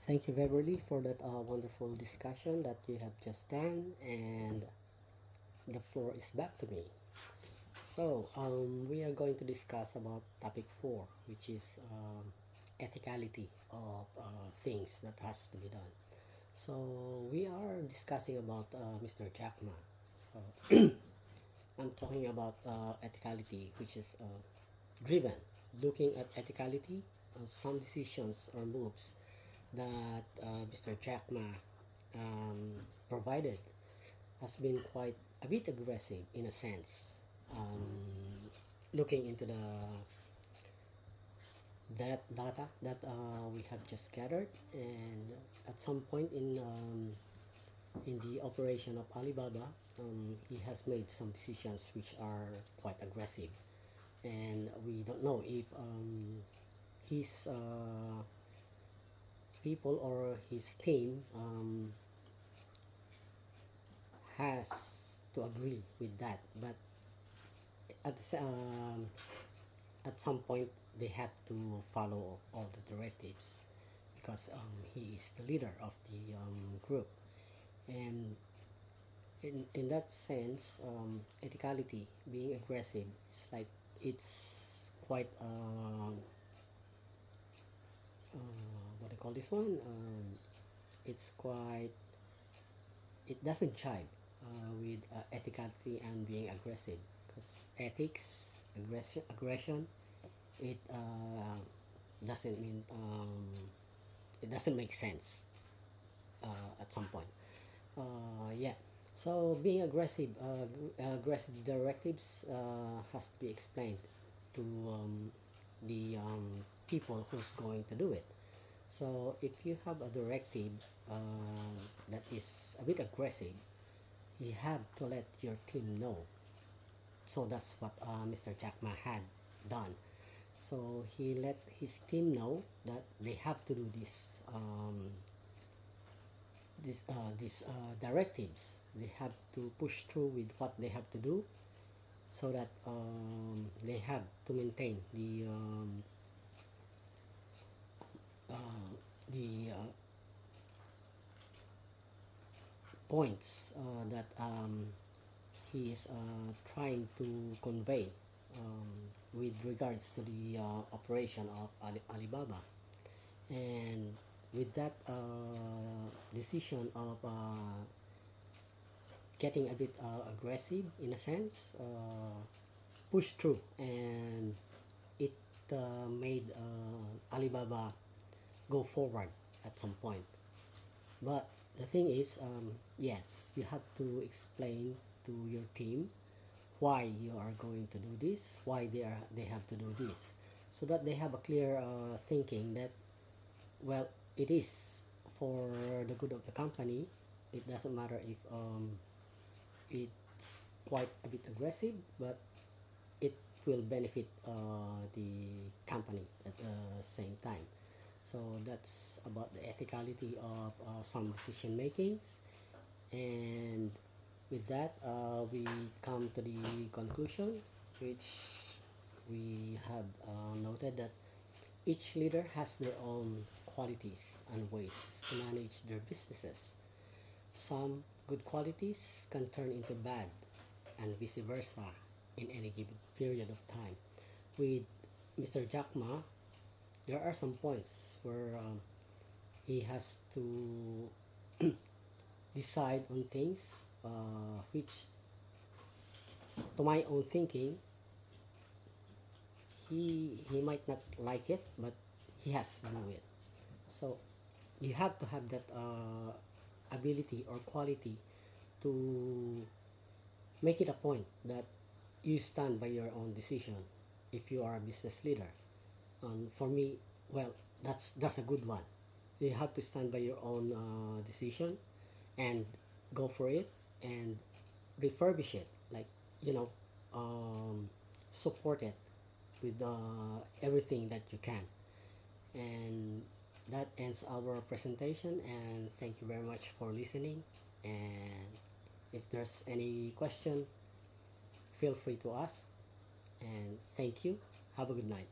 Thank you, Beverly, for that wonderful discussion that you have just done, and the floor is back to me. So, we are going to discuss about topic 4, which is ethicality of things that has to be done. So, we are discussing about Mr. Jack Ma. So, I'm talking about ethicality, which is driven. Looking at ethicality, some decisions or moves that Mr. Jack Ma provided has been quite a bit aggressive in a sense. Looking into the that data that we have just gathered, and at some point in the operation of Alibaba, he has made some decisions which are quite aggressive, and we don't know if his people or his team has to agree with that, but at at some point they have to follow all the directives because he is the leader of the group, and in that sense, ethicality being aggressive, it's like it's quite what I call this one, it's quite, it doesn't jive with ethicality and being aggressive, because ethics, aggression, it doesn't mean it doesn't make sense at some point. Yeah. So being aggressive, aggressive directives has to be explained to the people who's going to do it. So if you have a directive that is a bit aggressive, you have to let your team know. So that's what Mr. Jack Ma had done. So he let his team know that they have to do these directives. They have to push through with what they have to do, so that they have to maintain uh, the points that he is trying to convey with regards to the operation of Alibaba. And with that decision of getting a bit aggressive in a sense, push through, and it made Alibaba go forward at some point. But the thing is, yes, you have to explain to your team why you are going to do this, why they have to do this, so that they have a clear thinking that, well, it is for the good of the company. It doesn't matter if it's quite a bit aggressive, but it will benefit the company at the same time. So that's about the ethicality of some decision makings. And with that, we come to the conclusion, which we have noted that each leader has their own qualities and ways to manage their businesses. Some good qualities can turn into bad, and vice versa, in any given period of time. With Mr. Jack Ma, there are some points where he has to decide on things which, to my own thinking, he might not like it, but he has to do it. So you have to have that ability or quality to make it a point that you stand by your own decision if you are a business leader. For me, well, that's a good one. You have to stand by your own decision and go for it, and refurbish it, like, you know, um, support it with everything that you can. And that ends our presentation, and thank you very much for listening. And if there's any question, feel free to ask, and thank you. Have a good night.